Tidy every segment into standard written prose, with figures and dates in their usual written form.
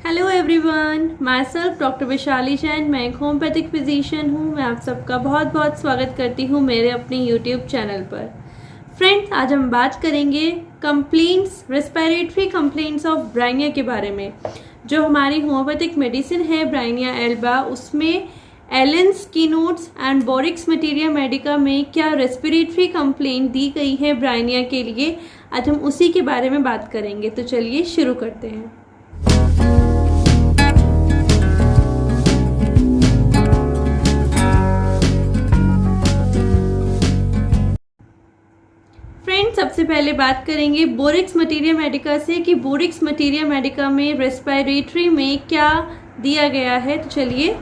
Hello everyone, my self doctor Vaishali Jain. मैं एक homeopathic physician हूँ। मैं आप सबका बहुत बहुत स्वागत करती हूँ मेरे अपने यूट्यूब चैनल पर। फ्रेंड्स, आज हम बात करेंगे complaints, respiratory complaints of Bryonia के बारे में। जो हमारी होम्योपैथिक मेडिसिन है ब्राइनिया एल्बा, उसमें एलेंस कीनोट्स एंड बोरिक्स मटीरिया मेडिका में क्या रेस्पिरेटरी कंप्लेंट दी गई है ब्राइनिया के लिए, आज हम उसी के बारे में बात करेंगे। तो चलिए शुरू करते हैं। सबसे पहले बात करेंगे बोरिक्स मटीरिया मेडिका से कि बोरिक्स मटीरिया मेडिका में रेस्पिरेटरी में क्या दिया गया है। तो चलिए,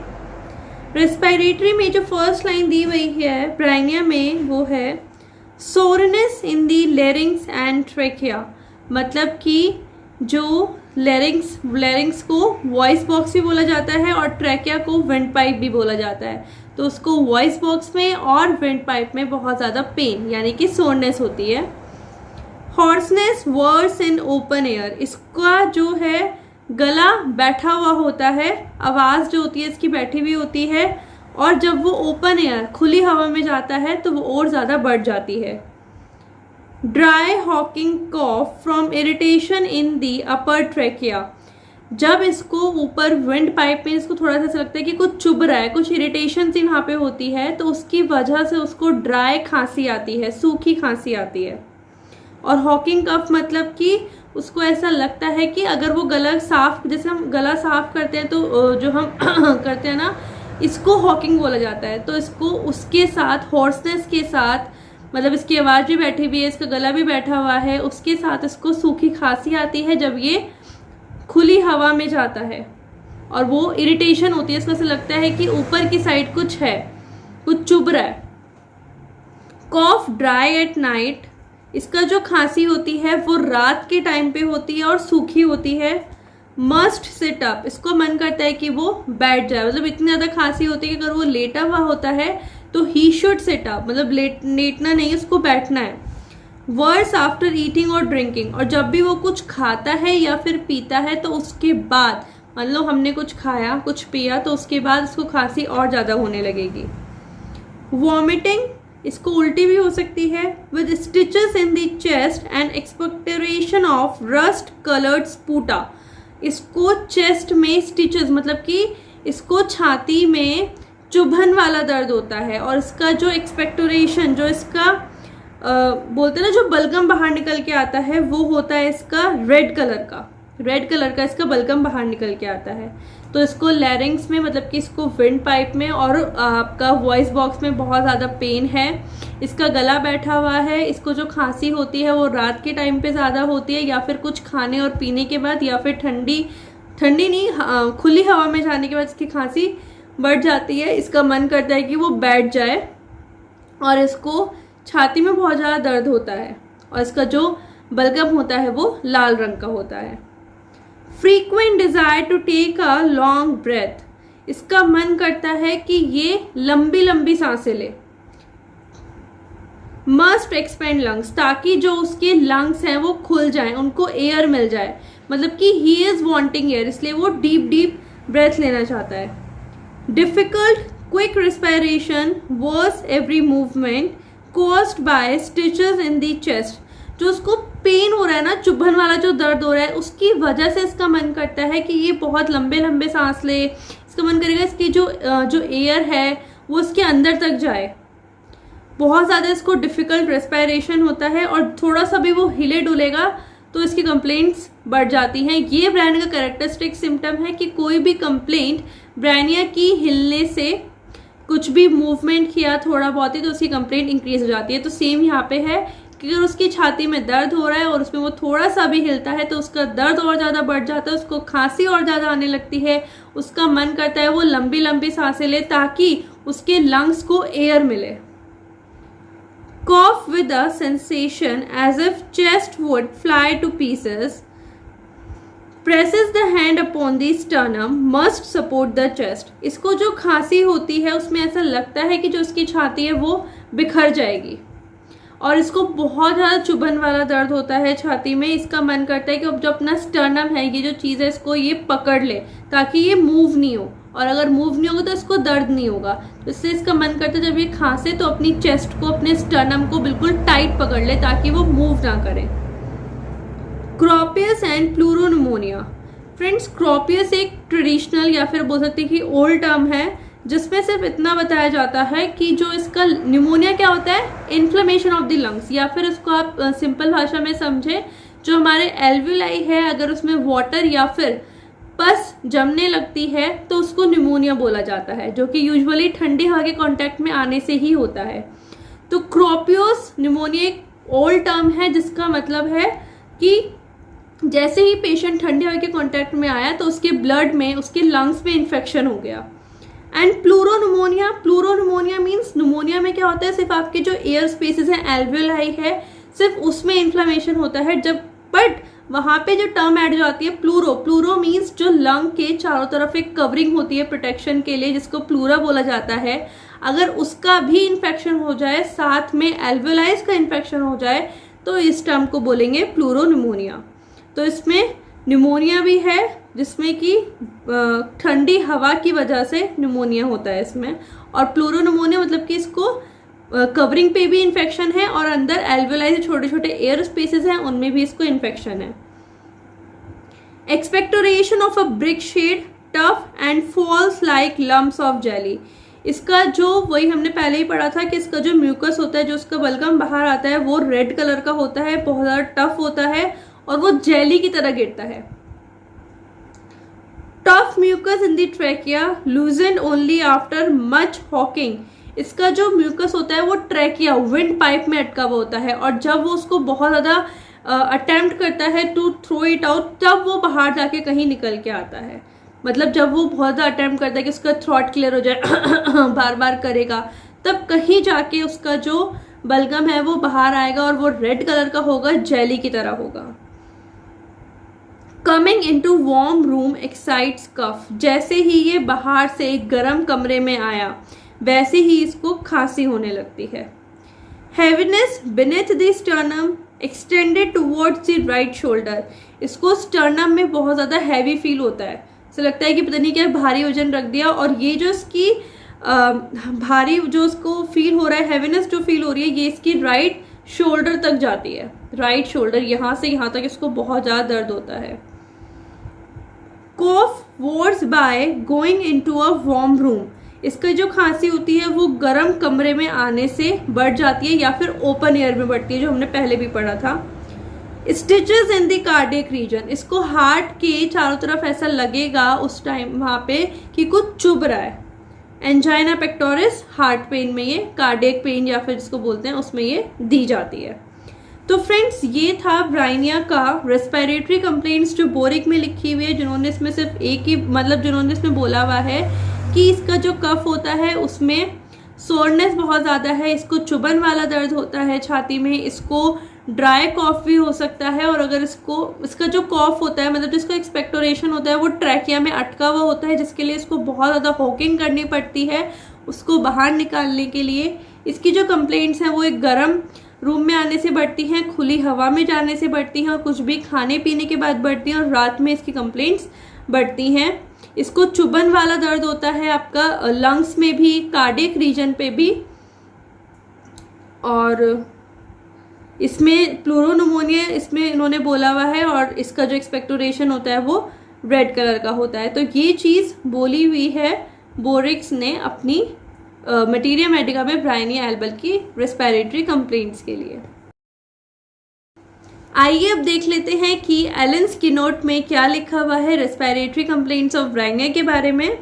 रेस्पिरेटरी में जो फर्स्ट लाइन दी हुई है ब्राइनिया में वो है soreness in the larynx and trachea. मतलब कि जो लेरिंग्स को वॉइस बॉक्स भी बोला जाता है और ट्रेकिया को विंड पाइप भी बोला जाता है। तो उसको वॉइस बॉक्स में और विंड पाइप में बहुत ज़्यादा पेन यानी कि सोरनेस होती है। Hoarseness worse in open air, इसका जो है गला बैठा हुआ होता है, आवाज़ जो होती है इसकी बैठी हुई होती है, और जब वो ओपन एयर खुली हवा में जाता है तो वो और ज़्यादा बढ़ जाती है। Dry hawking cough from irritation in the upper trachea, जब इसको ऊपर विंड पाइप में इसको थोड़ा सा लगता है कि कुछ चुभ रहा है, कुछ इरिटेशन सी वहाँ पे होती है, तो उसकी वजह से उसको ड्राई खांसी आती है, सूखी खांसी आती है। और हॉकिंग कफ मतलब कि उसको ऐसा लगता है कि अगर वो गला साफ, जैसे हम गला साफ करते हैं तो जो हम करते हैं ना, इसको हॉकिंग बोला जाता है। तो इसको उसके साथ हॉर्सनेस के साथ, मतलब इसकी आवाज़ भी बैठी हुई है, इसका गला भी बैठा हुआ है, उसके साथ इसको सूखी खांसी आती है जब ये खुली हवा में जाता है। और वो इरिटेशन होती है, इसको ऐसा लगता है कि ऊपर की साइड कुछ है, कुछ चुभ रहा है। कॉफ ड्राई एट नाइट, इसका जो खांसी होती है वो रात के टाइम पे होती है और सूखी होती है। मस्ट सिट अप, इसको मन करता है कि वो बैठ जाए, मतलब इतनी ज़्यादा खांसी होती है कि अगर वो लेटा हुआ होता है तो ही शुड सिट अप, मतलब लेटना नहीं, उसको बैठना है। वर्स आफ्टर ईटिंग और ड्रिंकिंग, और जब भी वो कुछ खाता है या फिर पीता है तो उसके बाद, मतलब हमने कुछ खाया कुछ पिया तो उसके बाद उसको खांसी और ज़्यादा होने लगेगी। वॉमिटिंग, इसको उल्टी भी हो सकती है। With stitches in the chest and expectoration of rust coloured sputa, इसको चेस्ट में स्टिचेस मतलब कि इसको छाती में चुभन वाला दर्द होता है, और इसका जो एक्सपेक्टोरेशन, जो इसका बोलते हैं ना, जो बलगम बाहर निकल के आता है, वो होता है इसका रेड कलर का इसका बलगम बाहर निकल के आता है। तो इसको लैरिंग्स में, मतलब कि इसको विंड पाइप में और आपका वॉइस बॉक्स में बहुत ज़्यादा पेन है। इसका गला बैठा हुआ है, इसको जो खांसी होती है वो रात के टाइम पे ज़्यादा होती है, या फिर कुछ खाने और पीने के बाद, या फिर ठंडी नहीं खुली हवा में जाने के बाद इसकी खांसी बढ़ जाती है। इसका मन करता है कि वो बैठ जाए, और इसको छाती में बहुत ज़्यादा दर्द होता है, और इसका जो बलगम होता है वो लाल रंग का होता है। Frequent desire to take a long breath, इसका मन करता है कि ये लंबी लंबी सांसें ले। मस्ट एक्सपेंड लंग्स, ताकि जो उसके लंग्स हैं वो खुल जाएं, उनको एयर मिल जाए, मतलब कि ही इज वांटिंग एयर, इसलिए वो डीप ब्रेथ लेना चाहता है। Difficult quick respiration, worse every movement caused by stitches in the chest, जो उसको पेन हो रहा है ना, चुभन वाला जो दर्द हो रहा है, उसकी वजह से इसका मन करता है कि ये बहुत लंबे लंबे सांस ले। इसका मन करेगा इसकी जो एयर है वो इसके अंदर तक जाए। बहुत ज़्यादा इसको डिफिकल्ट रेस्पिरेशन होता है, और थोड़ा सा भी वो हिले डुलेगा तो इसकी कंप्लेंट्स बढ़ जाती हैं। ये ब्राइनिया का कैरेक्टरिस्टिक सिम्टम है कि कोई भी कंप्लेंट ब्राइनिया की हिलने से, कुछ भी मूवमेंट किया थोड़ा बहुत ही, तो उसकी कंप्लेंट इंक्रीज हो जाती है। तो सेम यहाँ पे है कि अगर उसकी छाती में दर्द हो रहा है और उसमें वो थोड़ा सा भी हिलता है तो उसका दर्द और ज़्यादा बढ़ जाता है, उसको खांसी और ज़्यादा आने लगती है, उसका मन करता है वो लंबी लंबी सांसें ले ताकि उसके लंग्स को एयर मिले। Cough with a sensation as if chest would fly to pieces, presses the hand upon the sternum, must support the chest, इसको जो खांसी होती है उसमें ऐसा लगता है कि जो उसकी छाती है वो बिखर जाएगी, और इसको बहुत ज़्यादा चुभन वाला दर्द होता है छाती में। इसका मन करता है कि अब जो अपना स्टर्नम है, ये जो चीज़ है, इसको ये पकड़ ले ताकि ये मूव नहीं हो, और अगर मूव नहीं होगा तो इसको दर्द नहीं होगा। तो इससे इसका मन करता है जब ये खांसे तो अपनी चेस्ट को, अपने स्टर्नम को बिल्कुल टाइट पकड़ ले ताकि वो मूव ना करे। क्रोपियस एंड प्लूरोनिमोनिया। फ्रेंड्स, क्रोपियस एक ट्रेडिशनल या फिर बोल सकते हैं कि ओल्ड टर्म है, जिसमें सिर्फ इतना बताया जाता है कि जो इसका निमोनिया क्या होता है, इन्फ्लेमेशन ऑफ द लंग्स, या फिर इसको आप सिंपल भाषा में समझें, जो हमारे एल्विलाई है अगर उसमें वाटर या फिर पस जमने लगती है तो उसको निमोनिया बोला जाता है, जो कि यूजुअली ठंडी हवा के कांटेक्ट में आने से ही होता है। तो क्रोपियोस निमोनिया एक ओल्ड टर्म है जिसका मतलब है कि जैसे ही पेशेंट ठंडी हवा के कांटेक्ट में आया तो उसके ब्लड में, उसके लंग्स में इन्फेक्शन हो गया। And pleuropneumonia, pleuropneumonia means pneumonia में क्या होता है, सिर्फ आपके जो एयर स्पेसेस हैं, एल्वियोलाई है, सिर्फ उसमें इन्फ्लेमेशन होता है। जब बट वहाँ पे जो टर्म ऐड जाती है प्लूरो, प्लूरो मीन्स जो लंग के चारों तरफ एक कवरिंग होती है प्रोटेक्शन के लिए, जिसको प्लूरा बोला जाता है, अगर उसका भी इन्फेक्शन हो जाए, साथ में एल्वियोलाइज का इन्फेक्शन हो जाए, तो इस टर्म को बोलेंगे प्लूरोनिमोनिया। तो इसमें निमोनिया भी है जिसमें कि ठंडी हवा की वजह से निमोनिया होता है इसमें, और प्लूरोनिमोनिया मतलब कि इसको कवरिंग पे भी इन्फेक्शन है और अंदर एल्वियोलाई छोटे छोटे एयर स्पेसेस हैं उनमें भी इसको इन्फेक्शन है। Expectoration of a brick shade, tough and falls like lumps of jelly. इसका जो, वही हमने पहले ही पढ़ा था कि इसका जो म्यूकस होता है, जो उसका बलगम बाहर आता है, वो रेड कलर का होता है, बहुत ज़्यादा टफ होता है और वो जेली की तरह गिरता है। Tough mucus in the trachea, loosen only after much hawking. इसका जो म्यूकस होता है वो ट्रैकिया, विंड पाइप में अटका हुआ होता है, और जब वो उसको बहुत ज़्यादा अटेम्प्ट करता है टू थ्रो इट आउट, तब वो बाहर जाके कहीं निकल के आता है। मतलब जब वो बहुत ज़्यादा अटेम्प्ट करता है कि उसका थ्रॉट क्लियर हो जाए बार बार करेगा, तब कहीं जाके उसका जो बलगम है वो बाहर आएगा और वो रेड कलर का होगा, जेली की तरह होगा। Coming into warm room excites cough. जैसे ही ये बाहर से एक गर्म कमरे में आया वैसे ही इसको खांसी होने लगती है। Heaviness beneath the sternum extended towards the right shoulder. इसको स्टर्नम में बहुत ज़्यादा हैवी फील होता है, ऐसा लगता है कि पता नहीं क्या भारी वजन रख दिया, और ये जो इसकी भारी जो उसको फील हो रहा है, हैवीनेस जो फील हो रही है, ये इसकी राइट शोल्डर तक जाती है। राइट शोल्डर, यहाँ से यहाँ तक इसको बहुत ज़्यादा दर्द होता है। Cough worse by going into a warm room. इसका जो खांसी होती है वो गर्म कमरे में आने से बढ़ जाती है या फिर ओपन एयर में बढ़ती है, जो हमने पहले भी पढ़ा था। Stitches in the cardiac region. इसको हार्ट के चारों तरफ ऐसा लगेगा उस टाइम वहाँ पे कि कुछ चुभ रहा है। एंजाइना पेक्टोरिस, हार्ट पेन में ये, कार्डियक पेन या फिर जिसको बोलते हैं उसमें ये दी जाती है। तो फ्रेंड्स, ये था ब्राइनिया का रेस्पिरेटरी कंप्लेंट्स जो बोरिक में लिखी हुई है, जिन्होंने इसमें सिर्फ एक ही, मतलब जिन्होंने इसमें बोला हुआ है कि इसका जो कफ होता है उसमें सोरनेस बहुत ज़्यादा है, इसको चुभन वाला दर्द होता है छाती में, इसको ड्राई कॉफ भी हो सकता है, और अगर इसका जो कॉफ होता है, मतलब जिसका एक्सपेक्टोरेशन होता है, वो ट्रैकिया में अटका हुआ होता है, जिसके लिए इसको बहुत ज़्यादा हॉकिंग करनी पड़ती है उसको बाहर निकालने के लिए। इसकी जो कंप्लेंट्स हैं वो एक गर्म रूम में आने से बढ़ती हैं, खुली हवा में जाने से बढ़ती हैं, और कुछ भी खाने पीने के बाद बढ़ती हैं, और रात में इसकी कंप्लेंट्स बढ़ती हैं। इसको चुभन वाला दर्द होता है आपका लंग्स में भी, कार्डियक रीजन पे भी, और इसमें प्लूरोनिमोनिया इसमें इन्होंने बोला हुआ है, और इसका जो एक्सपेक्टोरेशन होता है वो रेड कलर का होता है। तो ये चीज़ बोली हुई है बोरिक्स ने अपनी मटीरिया मेडिका में ब्राइनिया एल्बल की रेस्पिरेटरी कंप्लेंट्स के लिए। आइए अब देख लेते हैं कि एलन की नोट में क्या लिखा हुआ है रेस्पिरेटरी कंप्लेंट्स ऑफ ब्राइनिया के बारे में।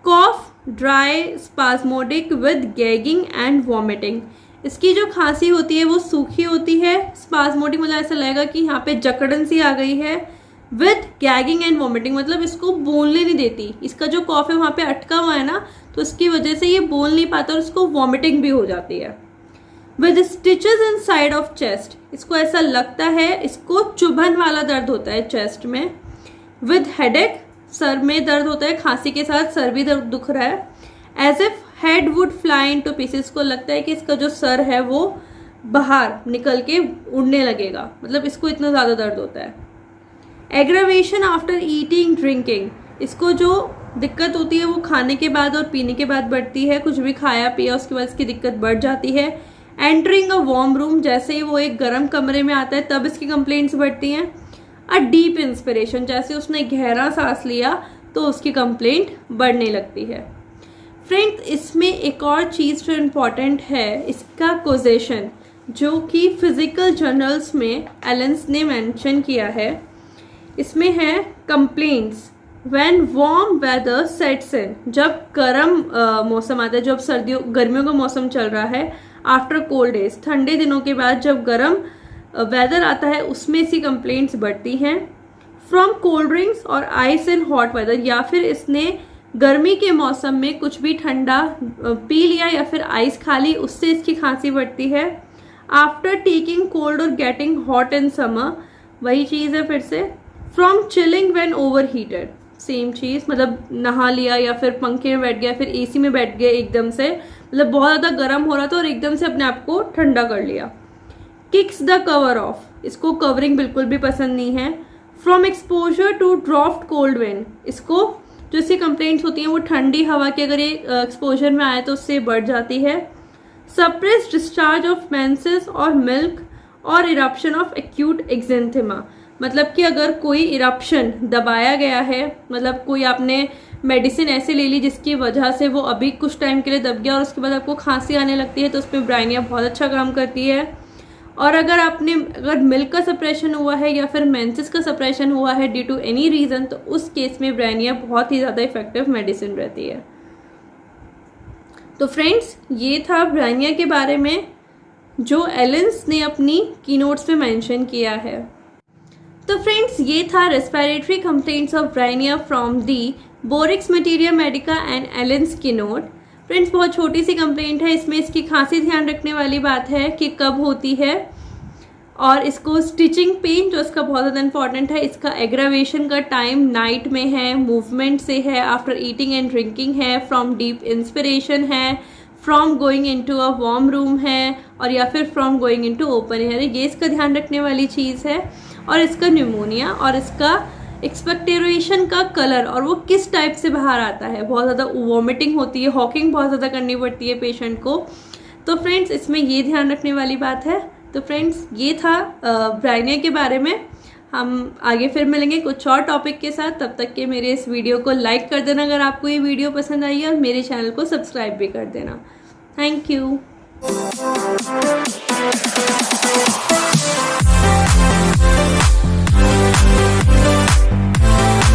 Cough dry spasmodic with gagging and vomiting. इसकी जो खांसी होती है वो सूखी होती है, स्पास्मोडिक मतलब ऐसा लगेगा कि यहाँ पे जकड़न सी आ गई है, विद गैगिंग एंड वॉमिटिंग मतलब इसको बोलने नहीं देती, इसका जो कॉफ है वहाँ पे अटका हुआ है ना, तो इसकी वजह से ये बोल नहीं पाता और इसको वॉमिटिंग भी हो जाती है। With stitches in side of chest, इसको ऐसा लगता है इसको चुभन वाला दर्द होता है चेस्ट में। विद हेडेक, सर में दर्द होता है, खांसी के साथ सर भी दर्द दुख रहा है। As if head would fly into pieces, को लगता है कि इसका जो सर है वो बाहर निकल के उड़ने लगेगा, मतलब इसको इतना ज़्यादा दर्द होता है। एग्रावेशन आफ्टर ईटिंग ड्रिंकिंग, इसको जो दिक्कत होती है वो खाने के बाद और पीने के बाद बढ़ती है। कुछ भी खाया पिया उसके बाद इसकी दिक्कत बढ़ जाती है। एंटरिंग अ वार्म रूम, जैसे ही वो एक गर्म कमरे में आता है तब इसकी कंप्लेंट्स बढ़ती हैं। अ डीप इंस्पिरेशन, जैसे उसने गहरा सांस लिया तो उसकी कंप्लेंट बढ़ने लगती है। फ्रेंड्स, इसमें एक और चीज़ जो इम्पॉर्टेंट है, इसका कोजेशन, जो कि फिजिकल जर्नल्स में एलेंस ने मेंशन किया है। इसमें है complaints when warm weather sets in, जब गर्म मौसम आता है, जब गर्मियों का मौसम चल रहा है। आफ्टर कोल्ड डेज, ठंडे दिनों के बाद जब गर्म वेदर आता है उसमें इसकी कंप्लेंट्स बढ़ती हैं। फ्रॉम कोल्ड ड्रिंक्स और आइस इन हॉट वेदर, या फिर इसने गर्मी के मौसम में कुछ भी ठंडा पी लिया या फिर आइस खा ली, उससे इसकी खांसी बढ़ती है। आफ्टर टेकिंग कोल्ड और गेटिंग हॉट इन समर, वही चीज़ है फिर से। From chilling when overheated, same चीज़, मतलब नहा लिया या फिर पंखे में बैठ गया फिर एसी में बैठ गया एकदम से, मतलब बहुत ज़्यादा गर्म हो रहा था और एकदम से अपने आप को ठंडा कर लिया। किक्स द कवर ऑफ, इसको कवरिंग बिल्कुल भी पसंद नहीं है। From exposure to draught cold wind, इसको जो इसकी कंप्लेंट्स होती हैं वो ठंडी हवा के अगर ये एक्सपोजर में आए तो उससे बढ़ जाती है। सप्रेस डिस्चार्ज ऑफ मेंसेस और मिल्क और इरप्शन ऑफ एक्यूट एक्जेंथेमा, मतलब कि अगर कोई इरप्शन दबाया गया है, मतलब कोई आपने मेडिसिन ऐसे ले ली जिसकी वजह से वो अभी कुछ टाइम के लिए दब गया और उसके बाद आपको खांसी आने लगती है, तो उसमें ब्राइनिया बहुत अच्छा काम करती है। और अगर मिल्क का सप्रेशन हुआ है या फिर मेंसेस का सप्रेशन हुआ है ड्यू टू एनी रीज़न, तो उस केस में ब्राइनिया बहुत ही ज़्यादा इफेक्टिव मेडिसिन रहती है। तो फ्रेंड्स, ये था ब्राइनिया के बारे में जो एलेंस ने अपनी कीनोट्स में मेंशन किया है। तो फ्रेंड्स, ये था respiratory complaints of Bryonia from the Boericke's materia medica and Allen's keynote. Friends, बहुत छोटी सी कंप्लेंट है, इसमें इसकी खांसी ध्यान रखने वाली बात है कि कब होती है, और इसको स्टिचिंग पेन जो इसका बहुत ज़्यादा इंपॉर्टेंट है, इसका एग्रावेशन का टाइम नाइट में है, मूवमेंट से है, आफ्टर ईटिंग एंड ड्रिंकिंग है, फ्रॉम डीप इंस्पिरेशन है, from going into a warm room है, और या फिर from going into open air, ये इसका ध्यान रखने वाली चीज़ है। और इसका न्यूमोनिया और इसका एक्सपेक्टोरेशन का कलर और वो किस टाइप से बाहर आता है, बहुत ज़्यादा वॉमिटिंग होती है, हॉकिंग बहुत ज़्यादा करनी पड़ती है पेशेंट को। तो फ्रेंड्स, इसमें ये ध्यान रखने वाली बात है। तो फ्रेंड्स, ये था ब्राइनिया के बारे में। हम आगे फिर मिलेंगे कुछ और टॉपिक के साथ। तब तक के मेरे इस वीडियो को लाइक कर देना अगर आपको ये वीडियो पसंद आई है, और मेरे चैनल को सब्सक्राइब भी कर देना। Thank you.